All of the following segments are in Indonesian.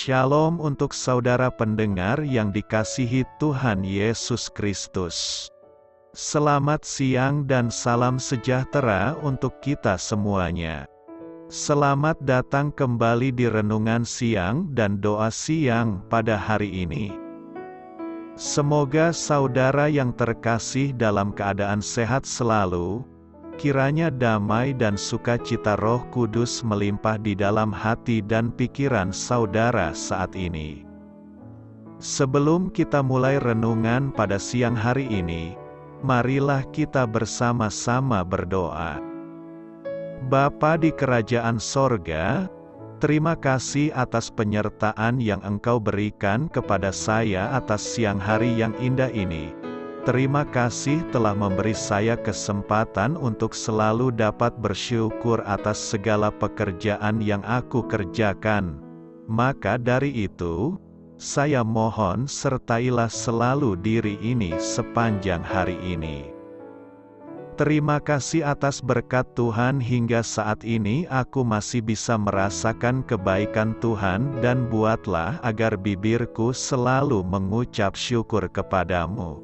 Shalom untuk saudara pendengar yang dikasihi Tuhan Yesus Kristus. Selamat siang dan salam sejahtera untuk kita semuanya. Selamat datang kembali di renungan siang dan doa siang pada hari ini. Semoga saudara yang terkasih dalam keadaan sehat selalu. Kiranya damai dan sukacita Roh Kudus melimpah di dalam hati dan pikiran saudara saat ini. Sebelum kita mulai renungan pada siang hari ini, marilah kita bersama-sama berdoa. Bapa di kerajaan sorga, terima kasih atas penyertaan yang Engkau berikan kepada saya atas siang hari yang indah ini. Terima kasih telah memberi saya kesempatan untuk selalu dapat bersyukur atas segala pekerjaan yang aku kerjakan. Maka dari itu, saya mohon sertailah selalu diri ini sepanjang hari ini. Terima kasih atas berkat Tuhan hingga saat ini aku masih bisa merasakan kebaikan Tuhan dan buatlah agar bibirku selalu mengucap syukur kepadamu.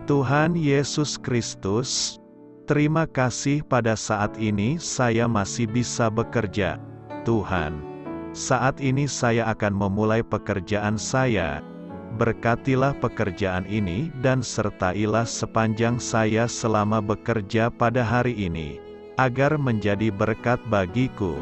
Tuhan Yesus Kristus, terima kasih pada saat ini saya masih bisa bekerja. Tuhan, saat ini saya akan memulai pekerjaan saya. Berkatilah pekerjaan ini dan sertailah sepanjang saya selama bekerja pada hari ini, agar menjadi berkat bagiku,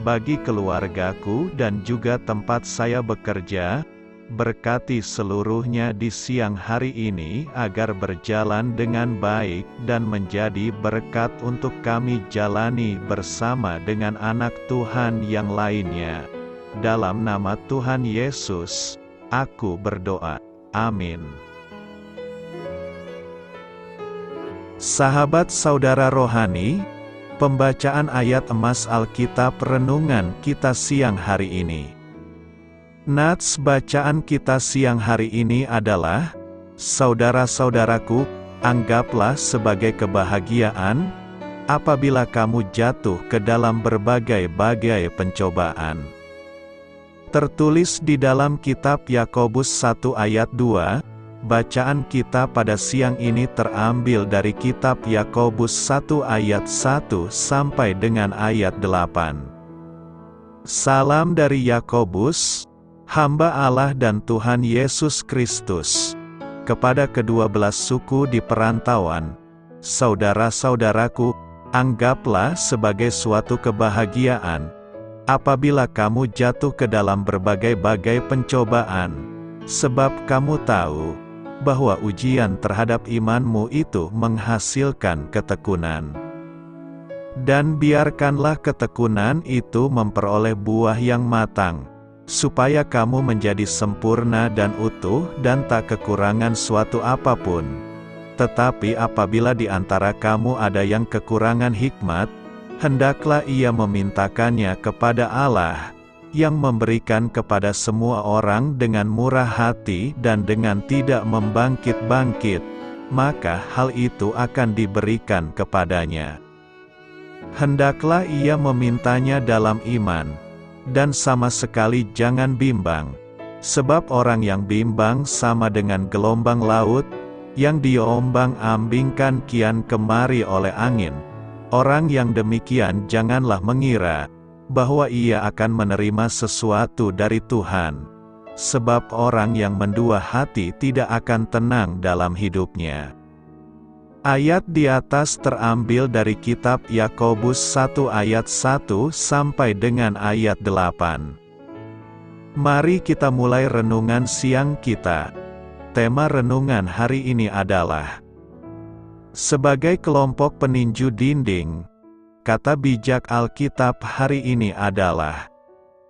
bagi keluargaku dan juga tempat saya bekerja. Berkati seluruhnya di siang hari ini agar berjalan dengan baik dan menjadi berkat untuk kami jalani bersama dengan anak Tuhan yang lainnya. Dalam nama Tuhan Yesus, aku berdoa. Amin. Sahabat saudara rohani, pembacaan ayat emas Alkitab renungan kita siang hari ini. Nats bacaan kita siang hari ini adalah, saudara-saudaraku, anggaplah sebagai kebahagiaan, apabila kamu jatuh ke dalam berbagai-bagai pencobaan. Tertulis di dalam kitab Yakobus 1 ayat 2, bacaan kita pada siang ini terambil dari kitab Yakobus 1 ayat 1 sampai dengan ayat 8. Salam dari Yakobus, hamba Allah dan Tuhan Yesus Kristus, kepada kedua belas suku di perantauan. Saudara-saudaraku, anggaplah sebagai suatu kebahagiaan, apabila kamu jatuh ke dalam berbagai-bagai pencobaan, sebab kamu tahu, bahwa ujian terhadap imanmu itu menghasilkan ketekunan. Dan biarkanlah ketekunan itu memperoleh buah yang matang, supaya kamu menjadi sempurna dan utuh dan tak kekurangan suatu apapun. Tetapi apabila di antara kamu ada yang kekurangan hikmat, hendaklah ia memintakannya kepada Allah, yang memberikan kepada semua orang dengan murah hati dan dengan tidak membangkit-bangkit, maka hal itu akan diberikan kepadanya. Hendaklah ia memintanya dalam iman, dan sama sekali jangan bimbang, sebab orang yang bimbang sama dengan gelombang laut, yang diombang-ambingkan kian kemari oleh angin. Orang yang demikian janganlah mengira, bahwa ia akan menerima sesuatu dari Tuhan, sebab orang yang mendua hati tidak akan tenang dalam hidupnya. Ayat di atas terambil dari kitab Yakobus 1 ayat 1 sampai dengan ayat 8. Mari kita mulai renungan siang kita. Tema renungan hari ini adalah sebagai kelompok peninju dinding. Kata bijak Alkitab hari ini adalah,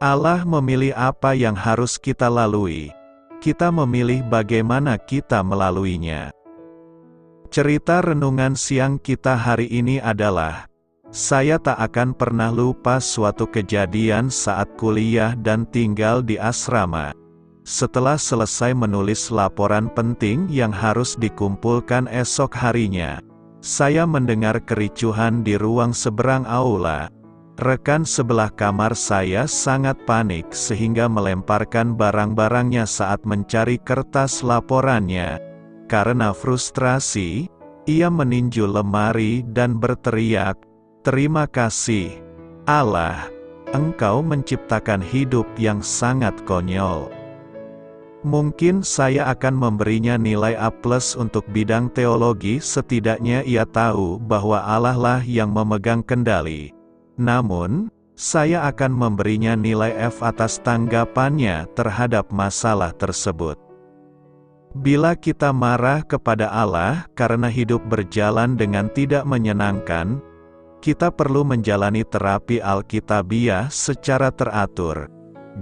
Allah memilih apa yang harus kita lalui. Kita memilih bagaimana kita melaluinya. Cerita renungan siang kita hari ini adalah, saya tak akan pernah lupa suatu kejadian saat kuliah dan tinggal di asrama. Setelah selesai menulis laporan penting yang harus dikumpulkan esok harinya, saya mendengar kericuhan di ruang seberang aula. Rekan sebelah kamar saya sangat panik sehingga melemparkan barang-barangnya saat mencari kertas laporannya. Karena frustrasi, ia meninju lemari dan berteriak, "Terima kasih, Allah, Engkau menciptakan hidup yang sangat konyol." Mungkin saya akan memberinya nilai A+ untuk bidang teologi, setidaknya ia tahu bahwa Allah lah yang memegang kendali. Namun, saya akan memberinya nilai F atas tanggapannya terhadap masalah tersebut. Bila kita marah kepada Allah karena hidup berjalan dengan tidak menyenangkan, kita perlu menjalani terapi Alkitabiah secara teratur.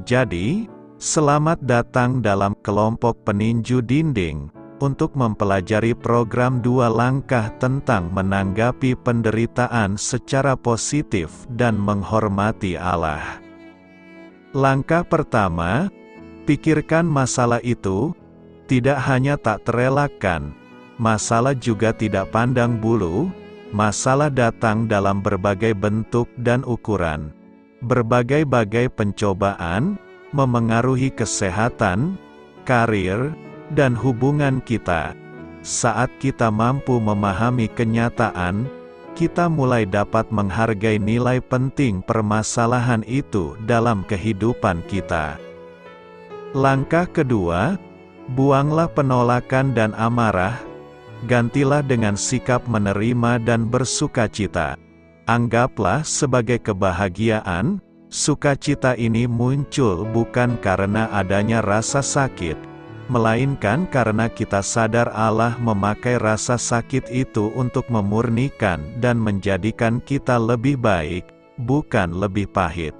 Jadi, selamat datang dalam kelompok peninju dinding, untuk mempelajari program 2 langkah tentang menanggapi penderitaan secara positif dan menghormati Allah. Langkah pertama, pikirkan masalah itu, tidak hanya tak terelakkan, masalah juga tidak pandang bulu, masalah datang dalam berbagai bentuk dan ukuran. Berbagai-bagai pencobaan, memengaruhi kesehatan, karir, dan hubungan kita. Saat kita mampu memahami kenyataan, kita mulai dapat menghargai nilai penting permasalahan itu dalam kehidupan kita. Langkah kedua, buanglah penolakan dan amarah, gantilah dengan sikap menerima dan bersukacita. Anggaplah sebagai kebahagiaan, sukacita ini muncul bukan karena adanya rasa sakit, melainkan karena kita sadar Allah memakai rasa sakit itu untuk memurnikan dan menjadikan kita lebih baik, bukan lebih pahit.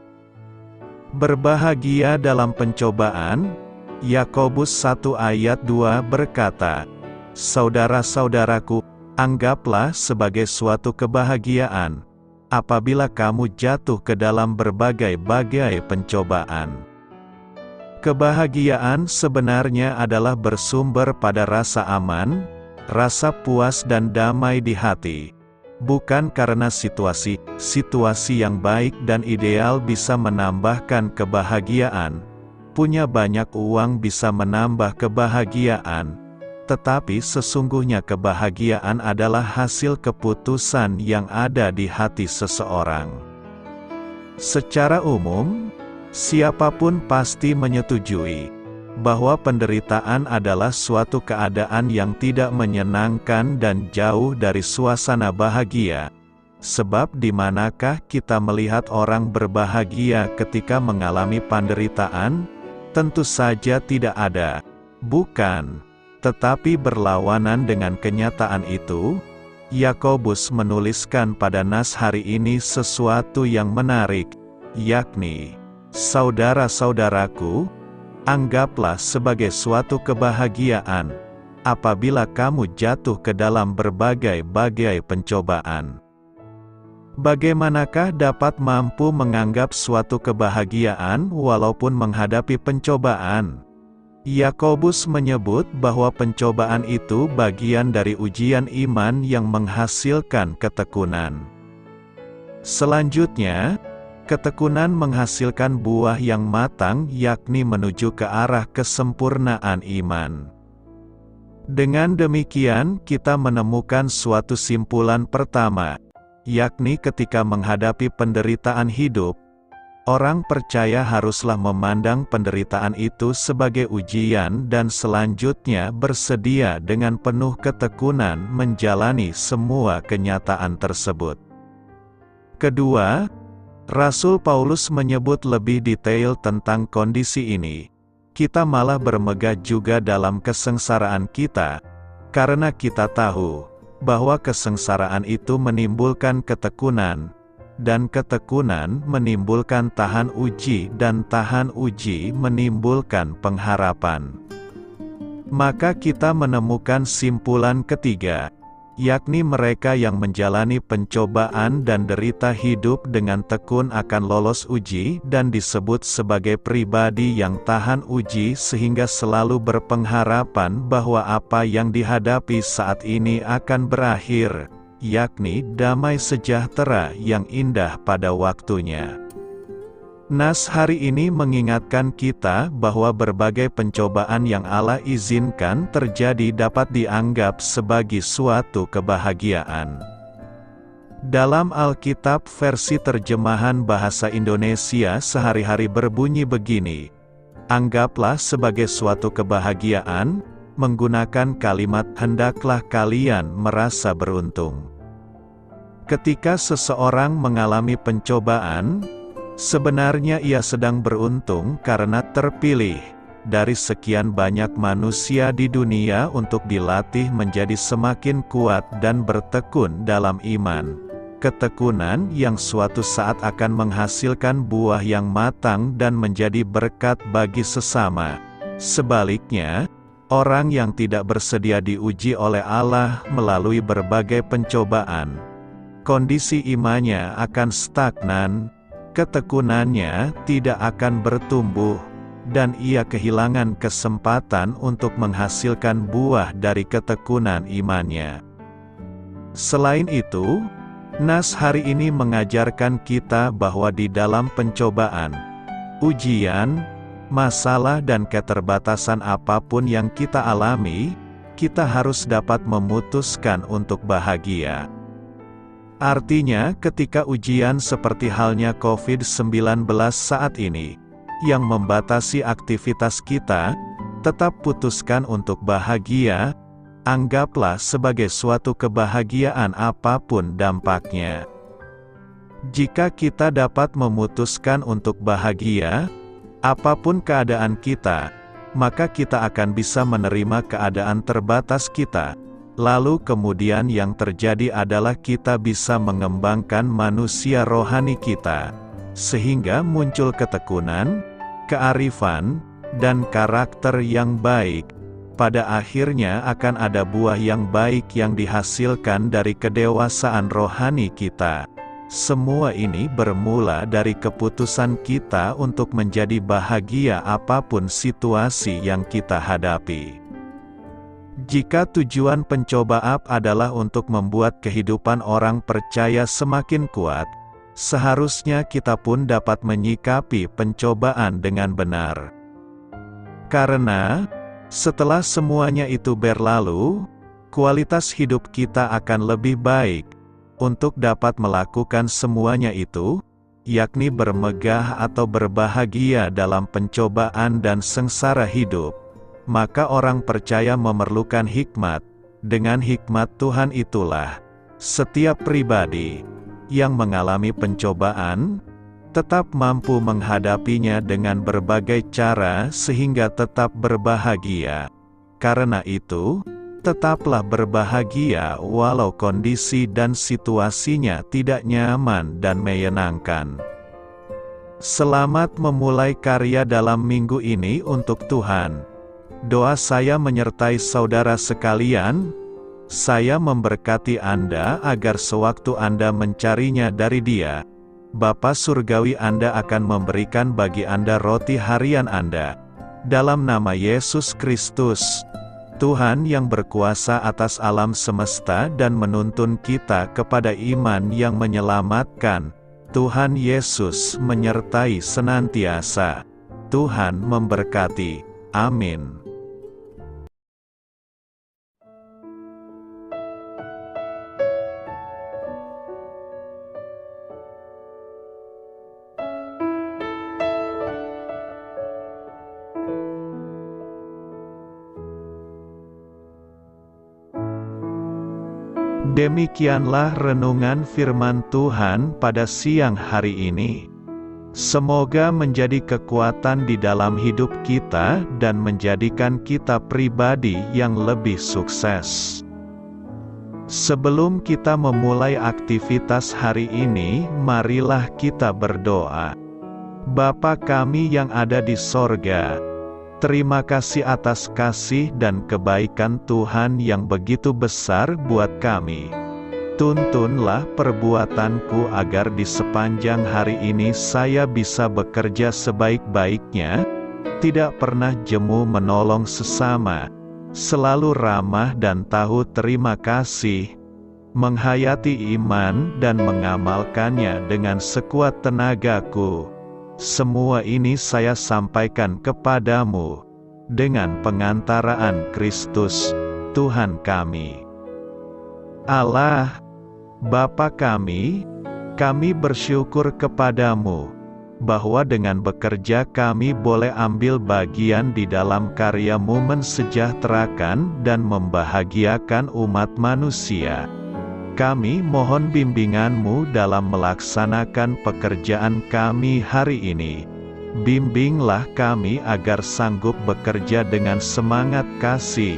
Berbahagia dalam pencobaan. Yakobus 1 ayat 2 berkata, "Saudara-saudaraku, anggaplah sebagai suatu kebahagiaan apabila kamu jatuh ke dalam berbagai-bagai pencobaan." Kebahagiaan sebenarnya adalah bersumber pada rasa aman, rasa puas dan damai di hati. Bukan karena situasi yang baik dan ideal bisa menambahkan kebahagiaan, punya banyak uang bisa menambah kebahagiaan, tetapi sesungguhnya kebahagiaan adalah hasil keputusan yang ada di hati seseorang. Secara umum, siapapun pasti menyetujui bahwa penderitaan adalah suatu keadaan yang tidak menyenangkan dan jauh dari suasana bahagia. Sebab di manakah kita melihat orang berbahagia ketika mengalami penderitaan? Tentu saja tidak ada. Bukan. Tetapi berlawanan dengan kenyataan itu, Yakobus menuliskan pada nas hari ini sesuatu yang menarik, yakni, "Saudara-saudaraku, anggaplah sebagai suatu kebahagiaan apabila kamu jatuh ke dalam berbagai-bagai pencobaan." Bagaimanakah dapat mampu menganggap suatu kebahagiaan walaupun menghadapi pencobaan? Yakobus menyebut bahwa pencobaan itu bagian dari ujian iman yang menghasilkan ketekunan. Selanjutnya, ketekunan menghasilkan buah yang matang, yakni menuju ke arah kesempurnaan iman. Dengan demikian, kita menemukan suatu simpulan pertama, yakni ketika menghadapi penderitaan hidup, orang percaya haruslah memandang penderitaan itu sebagai ujian dan selanjutnya bersedia dengan penuh ketekunan menjalani semua kenyataan tersebut. Kedua, Rasul Paulus menyebut lebih detail tentang kondisi ini. Kita malah bermegah juga dalam kesengsaraan kita, karena kita tahu bahwa kesengsaraan itu menimbulkan ketekunan, dan ketekunan menimbulkan tahan uji, dan tahan uji menimbulkan pengharapan. Maka kita menemukan simpulan ketiga, yakni mereka yang menjalani pencobaan dan derita hidup dengan tekun akan lolos uji dan disebut sebagai pribadi yang tahan uji sehingga selalu berpengharapan bahwa apa yang dihadapi saat ini akan berakhir, yakni damai sejahtera yang indah pada waktunya. Nas hari ini mengingatkan kita bahwa berbagai pencobaan yang Allah izinkan terjadi dapat dianggap sebagai suatu kebahagiaan. Dalam Alkitab versi terjemahan bahasa Indonesia sehari-hari berbunyi begini, "Anggaplah sebagai suatu kebahagiaan," menggunakan kalimat "hendaklah kalian merasa beruntung." Ketika seseorang mengalami pencobaan, sebenarnya ia sedang beruntung karena terpilih dari sekian banyak manusia di dunia untuk dilatih menjadi semakin kuat dan bertekun dalam iman. Ketekunan yang suatu saat akan menghasilkan buah yang matang dan menjadi berkat bagi sesama. Sebaliknya, orang yang tidak bersedia diuji oleh Allah melalui berbagai pencobaan, kondisi imannya akan stagnan, ketekunannya tidak akan bertumbuh, dan ia kehilangan kesempatan untuk menghasilkan buah dari ketekunan imannya. Selain itu, Nas hari ini mengajarkan kita bahwa di dalam pencobaan, ujian, masalah dan keterbatasan apapun yang kita alami, kita harus dapat memutuskan untuk bahagia. Artinya, ketika ujian seperti halnya COVID-19 saat ini, yang membatasi aktivitas kita, tetap putuskan untuk bahagia, anggaplah sebagai suatu kebahagiaan apapun dampaknya. Jika kita dapat memutuskan untuk bahagia, apapun keadaan kita, maka kita akan bisa menerima keadaan terbatas kita. Lalu kemudian yang terjadi adalah kita bisa mengembangkan manusia rohani kita, sehingga muncul ketekunan, kearifan, dan karakter yang baik. Pada akhirnya akan ada buah yang baik yang dihasilkan dari kedewasaan rohani kita. Semua ini bermula dari keputusan kita untuk menjadi bahagia apapun situasi yang kita hadapi. Jika tujuan pencobaan adalah untuk membuat kehidupan orang percaya semakin kuat, seharusnya kita pun dapat menyikapi pencobaan dengan benar. Karena, setelah semuanya itu berlalu, kualitas hidup kita akan lebih baik. Untuk dapat melakukan semuanya itu, yakni bermegah atau berbahagia dalam pencobaan dan sengsara hidup, maka orang percaya memerlukan hikmat. Dengan hikmat Tuhan itulah, setiap pribadi yang mengalami pencobaan, tetap mampu menghadapinya dengan berbagai cara sehingga tetap berbahagia. Karena itu, tetaplah berbahagia walau kondisi dan situasinya tidak nyaman dan menyenangkan. Selamat memulai karya dalam minggu ini untuk Tuhan. Doa saya menyertai saudara sekalian. Saya memberkati Anda agar sewaktu Anda mencarinya dari Dia, Bapa Surgawi Anda akan memberikan bagi Anda roti harian Anda. Dalam nama Yesus Kristus, Tuhan yang berkuasa atas alam semesta dan menuntun kita kepada iman yang menyelamatkan, Tuhan Yesus menyertai senantiasa. Tuhan memberkati. Amin. Demikianlah renungan firman Tuhan pada siang hari ini. Semoga menjadi kekuatan di dalam hidup kita dan menjadikan kita pribadi yang lebih sukses. Sebelum kita memulai aktivitas hari ini, marilah kita berdoa. Bapa kami yang ada di sorga, terima kasih atas kasih dan kebaikan Tuhan yang begitu besar buat kami. Tuntunlah perbuatanku agar di sepanjang hari ini saya bisa bekerja sebaik-baiknya, tidak pernah jemu menolong sesama, selalu ramah dan tahu terima kasih. menghayati iman dan mengamalkannya dengan sekuat tenagaku. Semua ini saya sampaikan kepadamu, dengan pengantaraan Kristus, Tuhan kami. Allah, Bapa kami bersyukur kepadamu, bahwa dengan bekerja kami boleh ambil bagian di dalam karya-Mu mensejahterakan dan membahagiakan umat manusia. Kami mohon bimbingan-Mu dalam melaksanakan pekerjaan kami hari ini. Bimbinglah kami agar sanggup bekerja dengan semangat kasih,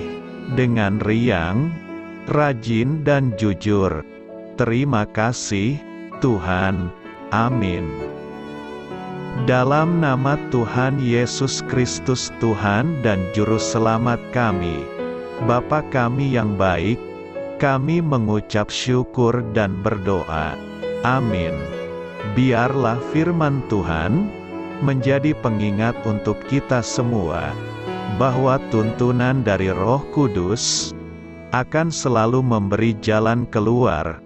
dengan riang, rajin dan jujur. Terima kasih, Tuhan. Amin. Dalam nama Tuhan Yesus Kristus Tuhan dan Juru Selamat kami, Bapa kami yang baik, kami mengucap syukur dan berdoa. Amin. Biarlah firman Tuhan menjadi pengingat untuk kita semua, bahwa tuntunan dari Roh Kudus akan selalu memberi jalan keluar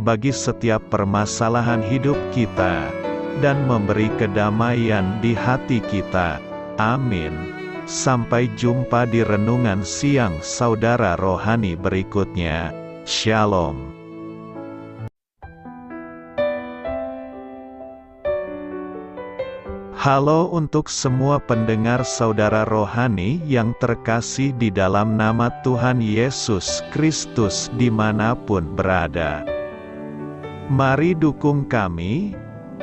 bagi setiap permasalahan hidup kita, dan memberi kedamaian di hati kita. Amin. Sampai jumpa di renungan siang saudara rohani berikutnya. Shalom. Halo untuk semua pendengar saudara rohani yang terkasih di dalam nama Tuhan Yesus Kristus dimanapun berada. Mari dukung kami,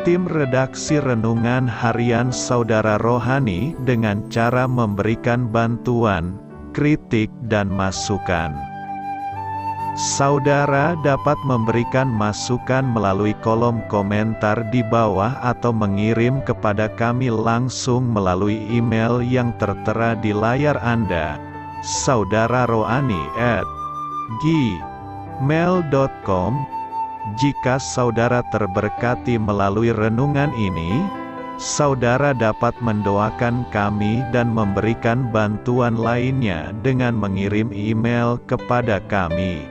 tim redaksi Renungan Harian Saudara Rohani, dengan cara memberikan bantuan, kritik dan masukan. Saudara dapat memberikan masukan melalui kolom komentar di bawah atau mengirim kepada kami langsung melalui email yang tertera di layar Anda, saudararohani@gmail.com. Jika saudara terberkati melalui renungan ini, saudara dapat mendoakan kami dan memberikan bantuan lainnya dengan mengirim email kepada kami.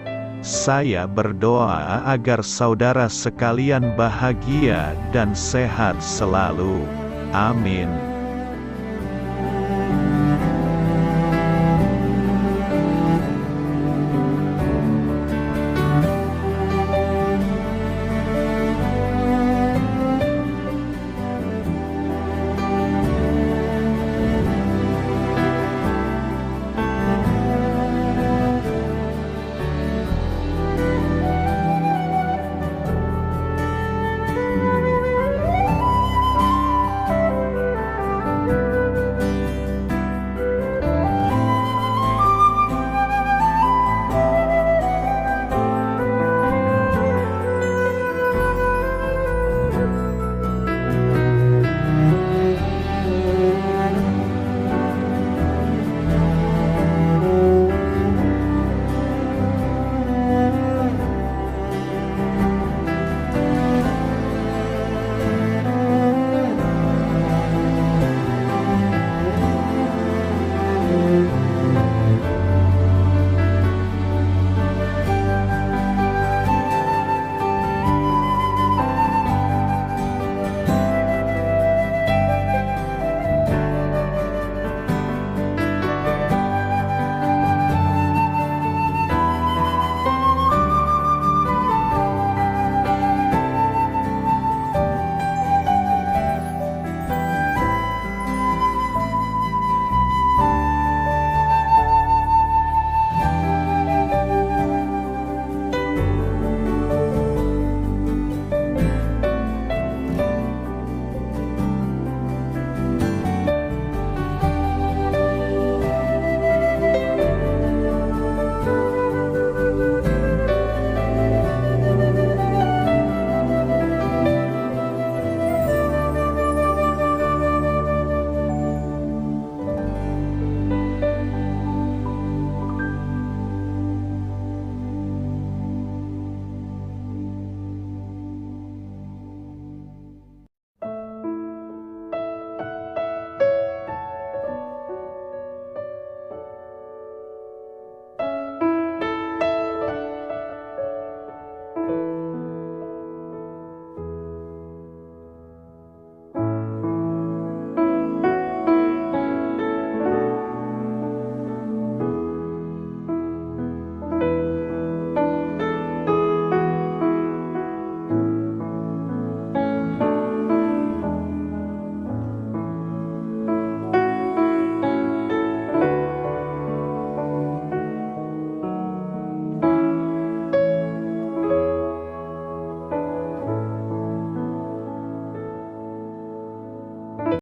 Saya berdoa agar saudara sekalian bahagia dan sehat selalu. Amin.